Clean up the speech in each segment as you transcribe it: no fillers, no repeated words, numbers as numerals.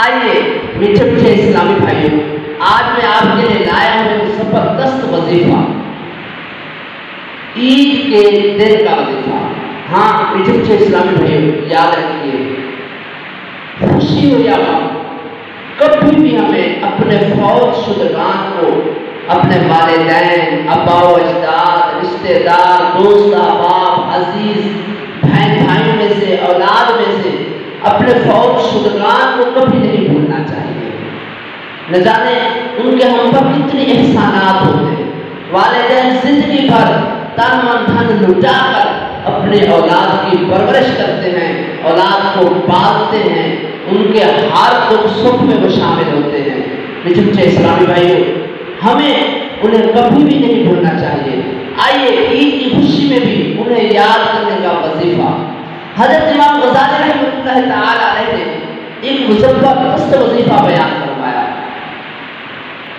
آئیے میٹھے میٹھے اسلامی بھائیوں، آج میں آپ کے لیے لایا ہوں زبردست وظیفہ، عید کے دن کا وظیفہ۔ ہاں میٹھے میٹھے اسلامی بھائیوں، یاد رکھیے، خوشی ہو یا غم، کبھی بھی ہمیں اپنے فوت شدگان کو، اپنے والدین، ابا و اجداد، رشتہ دار، دوست احباب، عزیز بہن بھائیوں میں سے، اولاد میں سے اپنے فوت شدگان کو کبھی نہیں بھولنا چاہیے۔ نہ جانے ان کے ہم پر کتنے احسانات ہوتے ہیں۔ والدین زندگی بھر تن من دھن لٹا کر اپنے اولاد کی پرورش کرتے ہیں، اولاد کو پالتے ہیں، ان کے ہر دکھ سکھ میں وہ شامل ہوتے ہیں۔ میٹھے اسلامی بھائیوں، ہمیں انہیں کبھی بھی نہیں بھولنا چاہیے۔ آئیے عید کی خوشی میں بھی انہیں یاد کرنے کا وظیفہ۔ حضرت امام غزالی رحمۃ اللہ تعالی علیہ نے ایک زبردست وظیفہ بیان فرمایا۔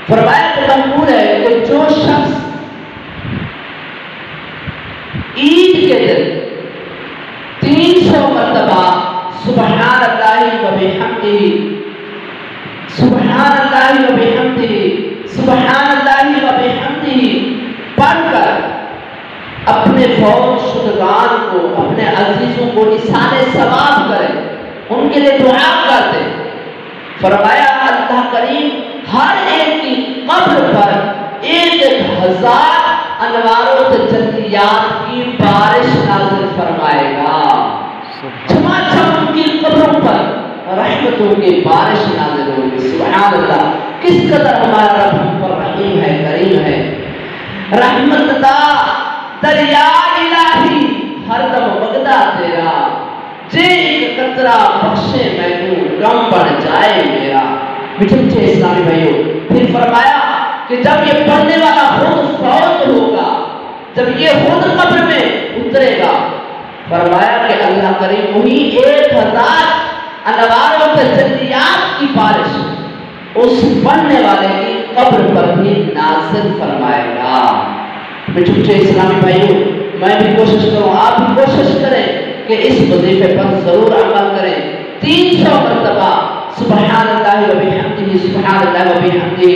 فرمایا کہ منقول ہے کہ جو شخص عید کے دن 300 مرتبہ سبحان اللہ و بحمدہ، سبحان اللہ و بحمدہ، سبحان اللہ و بحمدہ پڑھ کر اپنے فوت شدگان کو، اپنے عزیزوں کو نثار ثواب کرے، ان کے لیے دعا کرتے، فرمایا اللہ کریم ہر ایک کی قبر پر 1000 انوار و تجلیات کی بارش نازل فرمائے گا۔ چھما ان کی قبروں پر رحمتوں کی بارش نازل ہوگی۔ سبحان اللہ، کس قدر ہمارا رب ہم پر رحیم ہے، کریم ہے۔ رحمت دا دریا الہی ہر دم وگدا تیرا، جے ایک قطرہ بخشے مینوں غم بڑھ جائے میرا۔ میٹھے میٹھے اسلامی بھائیوں، پھر فرمایا کہ جب یہ پڑھنے والا خود فوت ہوگا، جب یہ خود قبر میں اترے گا، فرمایا کہ اللہ کریم وہی 1000 انوار و تجلیات کی بارش اس پڑھنے والے کی قبر پر بھی نازل فرمائے گا۔ میٹھے میٹھے اسلامی بھائیوں، میں بھی کوشش کروں، آپ بھی کوشش کریں کہ اس وظیفے پر ضرور عمل کریں۔ 300 مرتبہ سبحان اللہ و بحمدہ، سبحان اللہ و بحمدہ،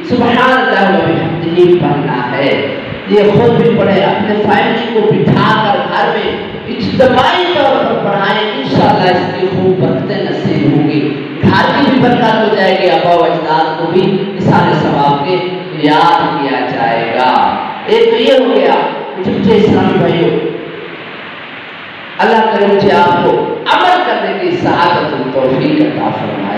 سبحان اللہ و بحمدہ پڑھنا ہے۔ یہ خود بھی پڑھیں، اپنے فیملی کو بٹھا کر گھر میں اجتماعی طور پر پڑھائیں، انشاءاللہ اس کی خوب برکتیں نصیب ہوں گی، گھر کی بھی برکت ہو جائے گی، ابا و اجداد کو بھی نثار ثواب کے یاد کیا جائے گا۔ ایک تو یہ ہو گیا۔ مجھے اسلامی بھائیوں، اللہ کرے مجھے آپ کو عمل کرنے کی سعادت و توفیق عطا فرمائے۔